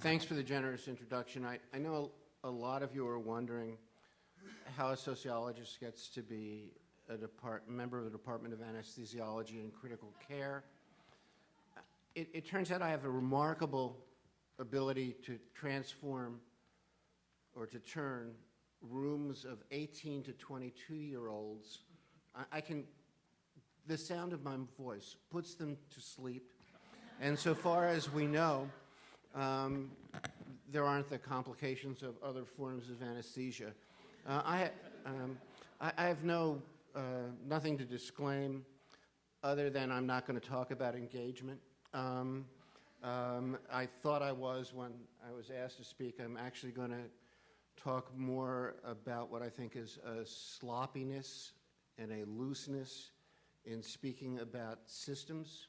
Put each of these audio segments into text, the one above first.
Thanks for the generous introduction. I know a lot of you are wondering how a sociologist gets to be a member of the Department of Anesthesiology and Critical Care. It turns out I have a remarkable ability to transform or to turn rooms of 18 to 22-year-olds. The sound of my voice puts them to sleep. And so far as we know, there aren't the complications of other forms of anesthesia. I have nothing to disclaim other than I'm not going to talk about engagement. I thought I was when I was asked to speak. I'm actually going to talk more about what I think is a sloppiness and a looseness in speaking about systems.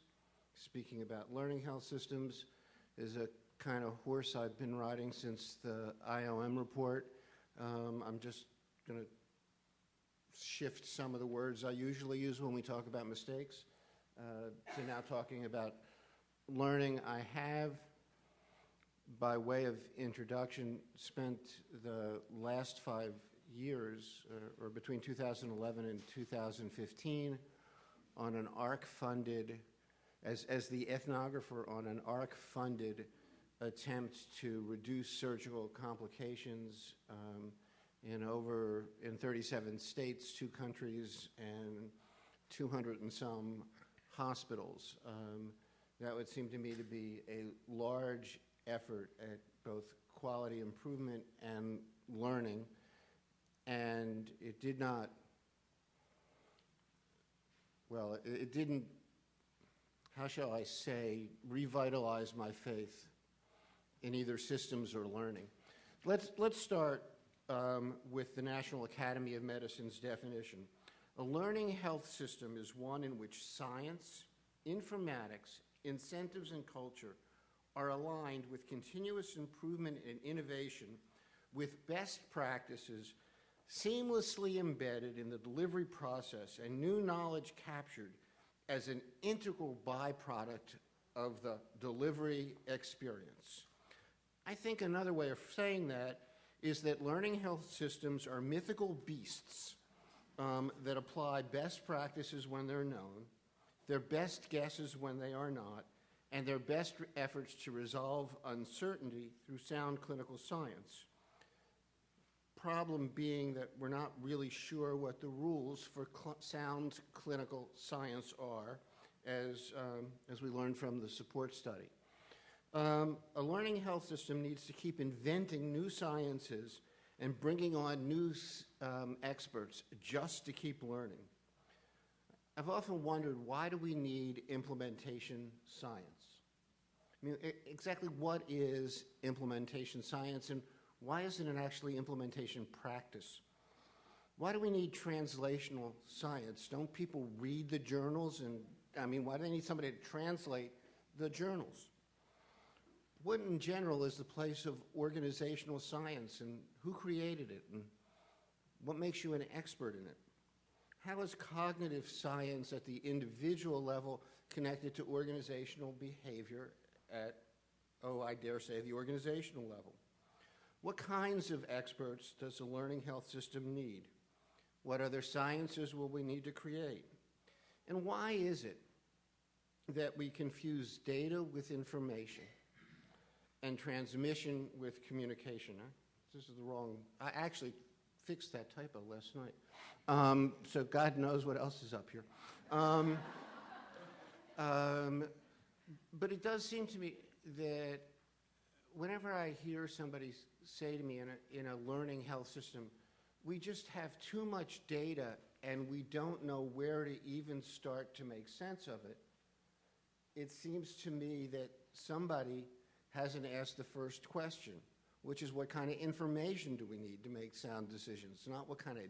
Speaking about learning health systems is a kind of horse I've been riding since the IOM report. I'm just going to shift some of the words I usually use when we talk about mistakes to now talking about learning. I have, by way of introduction, spent the last 5 years, or between 2011 and 2015, on an ARC-funded, as the ethnographer on an ARC-funded attempt to reduce surgical complications in 37 states, 2 countries, and 200 and some hospitals. That would seem to me to be a large effort at both quality improvement and learning, and it did not, well, it didn't, how shall I say, revitalize my faith in either systems or learning. Let's start with the National Academy of Medicine's definition. A learning health system is one in which science, informatics, incentives, and culture are aligned with continuous improvement and innovation, with best practices seamlessly embedded in the delivery process and new knowledge captured as an integral byproduct of the delivery experience. I think another way of saying that is that learning health systems are mythical beasts that apply best practices when they're known, their best guesses when they are not, and their best efforts to resolve uncertainty through sound clinical science. Problem being that we're not really sure what the rules for sound clinical science are, as we learned from the support study. A learning health system needs to keep inventing new sciences and bringing on new experts just to keep learning. I've often wondered, why do we need implementation science? I mean, exactly what is implementation science, and why isn't it actually implementation practice? Why do we need translational science? Don't people read the journals? And I mean, why do they need somebody to translate the journals? What in general is the place of organizational science, and who created it, and what makes you an expert in it? How is cognitive science at the individual level connected to organizational behavior at, I dare say, the organizational level? What kinds of experts does a learning health system need? What other sciences will we need to create? And why is it that we confuse data with information and transmission with communication? This is the wrong, I actually fixed that typo last night. So God knows what else is up here. But it does seem to me that whenever I hear somebody say to me in a learning health system, we just have too much data and we don't know where to even start to make sense of it, it seems to me that somebody hasn't asked the first question, which is what kind of information do we need to make sound decisions, not what kind of,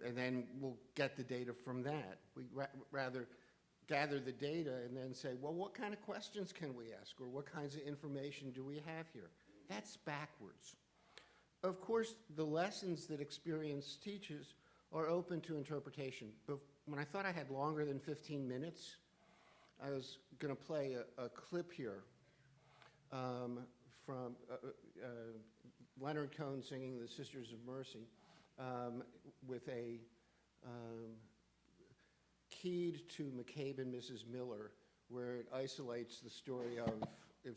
and then we'll get the data from that. We rather gather the data and then say, well, what kind of questions can we ask, or what kinds of information do we have here? That's backwards. Of course, the lessons that experience teaches are open to interpretation. But when I thought I had longer than 15 minutes, I was going to play a clip here from Leonard Cohen singing the Sisters of Mercy with a keyed to McCabe and Mrs. Miller, where it isolates the story of,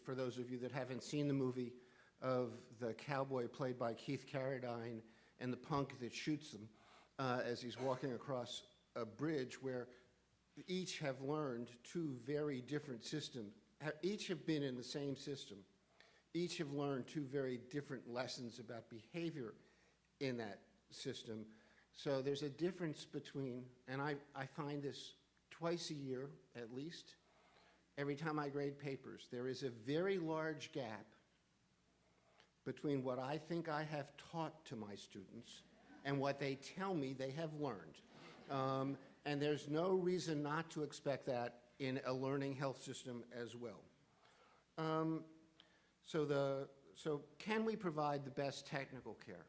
for those of you that haven't seen the movie, of the cowboy played by Keith Carradine and the punk that shoots them as he's walking across a bridge, where each have learned two very different systems. Each have been in the same system. Each have learned two very different lessons about behavior in that system. So there's a difference between, and I find this twice a year at least, every time I grade papers, there is a very large gap between what I think I have taught to my students and what they tell me they have learned. And there's no reason not to expect that in a learning health system as well. So can we provide the best technical care?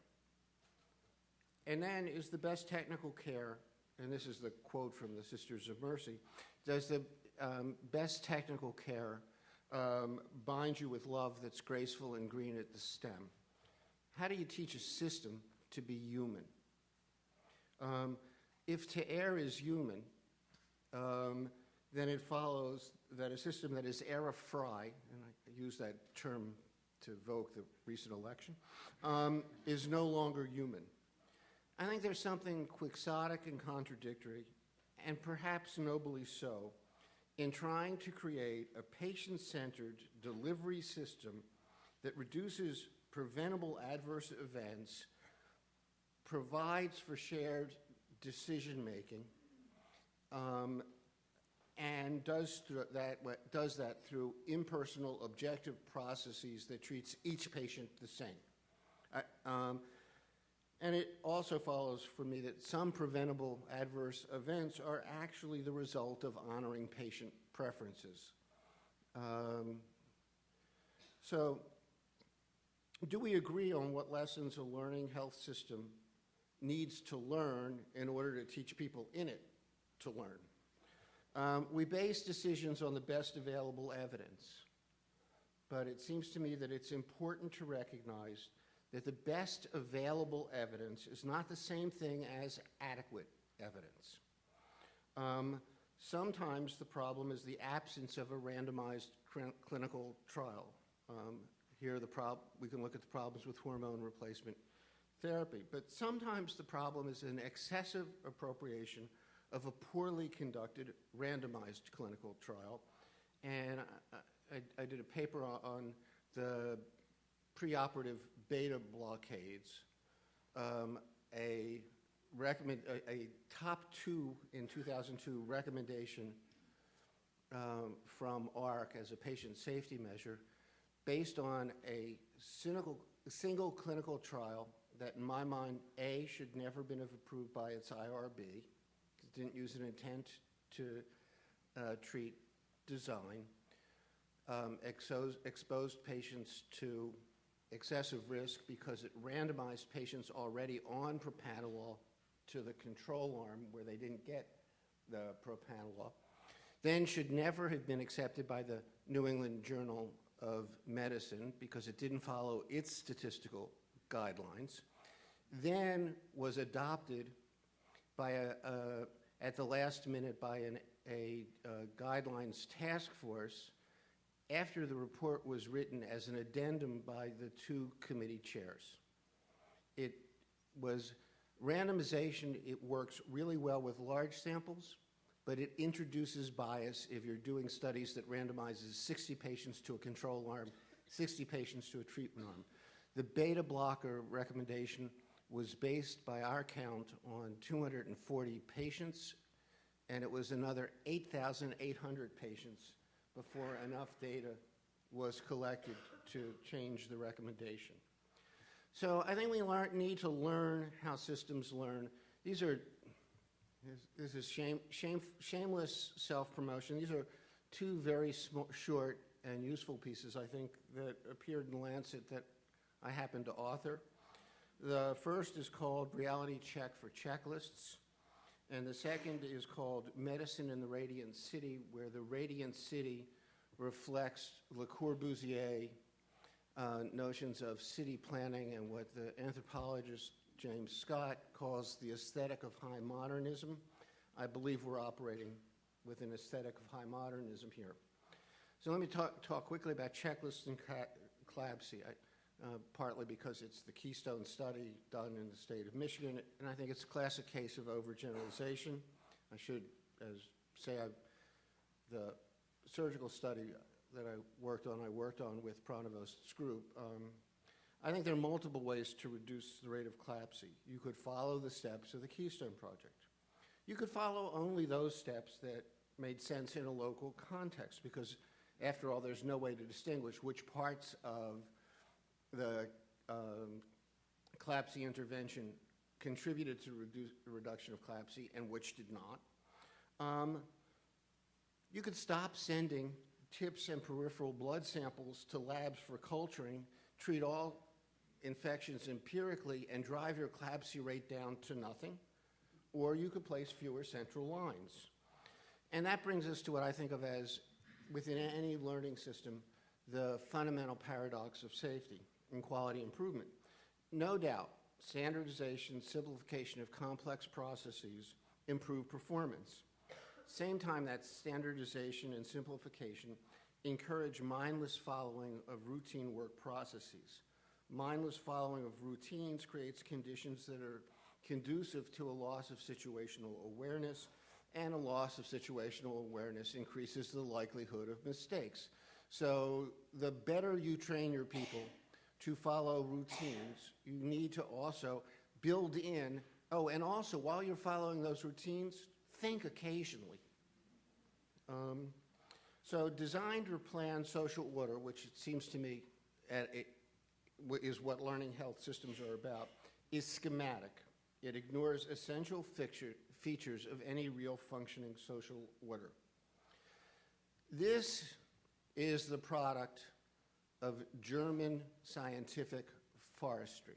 And then is the best technical care, and this is the quote from the Sisters of Mercy, does the best technical care bind you with love that's graceful and green at the stem? How do you teach a system to be human? If to err is human, then it follows that a system that is error-free, and I use that term to evoke the recent election, is no longer human. I think there's something quixotic and contradictory, and perhaps nobly so, in trying to create a patient-centered delivery system that reduces preventable adverse events, provides for shared decision-making, and does that through impersonal, objective processes that treats each patient the same. And it also follows for me that some preventable adverse events are actually the result of honoring patient preferences. So do we agree on what lessons a learning health system needs to learn in order to teach people in it to learn? We base decisions on the best available evidence, but it seems to me that it's important to recognize that the best available evidence is not the same thing as adequate evidence. Sometimes the problem is the absence of a randomized clinical trial. Here we can look at the problems with hormone replacement therapy, but sometimes the problem is an excessive appropriation of a poorly conducted randomized clinical trial. And I did a paper on the preoperative beta blockades, a top 2 in 2002 recommendation from ARC as a patient safety measure based on a single clinical trial that in my mind, A, should never have been approved by its IRB. It didn't use an intent to treat design, exposed patients to excessive risk because it randomized patients already on propranolol to the control arm where they didn't get the propranolol, then should never have been accepted by the New England Journal of Medicine because it didn't follow its statistical guidelines, then was adopted by at the last minute by a guidelines task force after the report was written as an addendum by the 2 committee chairs. It was randomization. It works really well with large samples, but it introduces bias if you're doing studies that randomizes 60 patients to a control arm, 60 patients to a treatment arm. The beta blocker recommendation was based by our count on 240 patients, and it was another 8,800 patients before enough data was collected to change the recommendation. So I think we need to learn how systems learn. This is shameless self-promotion. These are 2 very short and useful pieces, I think, that appeared in Lancet that I happened to author. The first is called Reality Check for Checklists, and the second is called Medicine in the Radiant City, where the Radiant City reflects Le Corbusier notions of city planning and what the anthropologist James Scott calls the aesthetic of high modernism. I believe we're operating with an aesthetic of high modernism here. So let me talk quickly about checklists and CLABSI, partly because it's the keystone study done in the state of Michigan, and I think it's a classic case of overgeneralization. I should say the surgical study that I worked on with Pranavost's group. I think there are multiple ways to reduce the rate of CLABSI. You could follow the steps of the Keystone Project. You could follow only those steps that made sense in a local context, because after all, there's no way to distinguish which parts of the CLABSI intervention contributed to the reduction of CLABSI and which did not. You could stop sending tips and peripheral blood samples to labs for culturing, treat all infections empirically, and drive your CLABSI rate down to nothing. Or you could place fewer central lines. And that brings us to what I think of as, within any learning system, the fundamental paradox of safety and quality improvement. No doubt, standardization, simplification of complex processes improve performance. Same time, that standardization and simplification encourage mindless following of routine work processes. Mindless following of routines creates conditions that are conducive to a loss of situational awareness, and a loss of situational awareness increases the likelihood of mistakes. So the better you train your people to follow routines, you need to also build in, and also while you're following those routines, think occasionally. So designed or planned social order, which it seems to me is what learning health systems are about, is schematic. It ignores essential features of any real functioning social order. This is the product of German scientific forestry,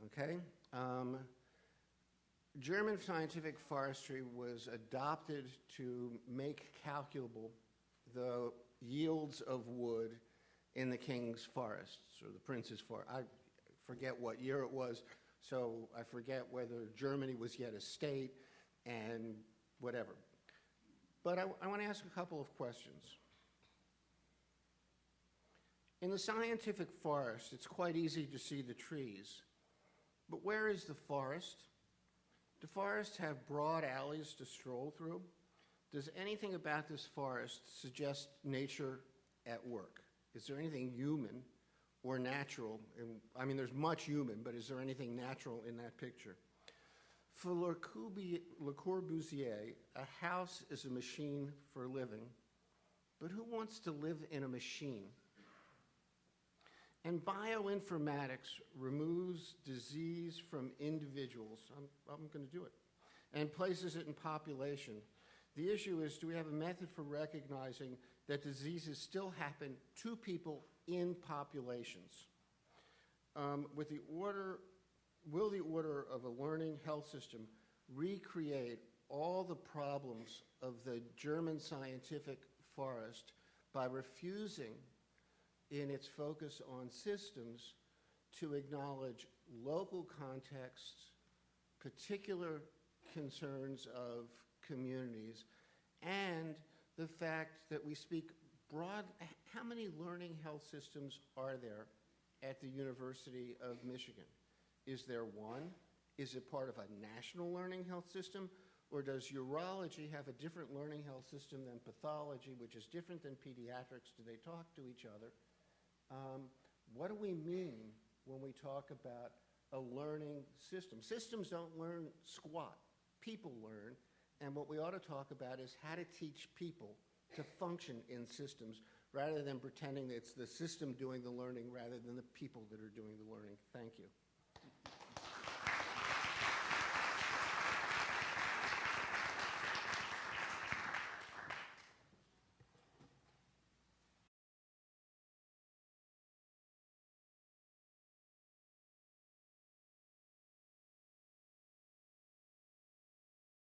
okay? German scientific forestry was adopted to make calculable the yields of wood in the king's forests, or the prince's forest. I forget what year it was, so I forget whether Germany was yet a state and whatever. But I want to ask a couple of questions. In the scientific forest, it's quite easy to see the trees, but where is the forest? Do forests have broad alleys to stroll through? Does anything about this forest suggest nature at work? Is there anything human or natural? I mean, there's much human, but is there anything natural in that picture? For Le Corbusier, a house is a machine for living, but who wants to live in a machine? And bioinformatics removes disease from individuals. I'm going to do it. And places it in population. The issue is, do we have a method for recognizing that diseases still happen to people in populations? Will the order of a learning health system recreate all the problems of the German scientific forest by refusing, in its focus on systems, to acknowledge local contexts, particular concerns of communities, and the fact that we speak broad? How many learning health systems are there at the University of Michigan? Is there one? Is it part of a national learning health system? Or does urology have a different learning health system than pathology, which is different than pediatrics? Do they talk to each other? What do we mean when we talk about a learning system? Systems don't learn squat. People learn. And what we ought to talk about is how to teach people to function in systems rather than pretending that it's the system doing the learning rather than the people that are doing the learning. Thank you.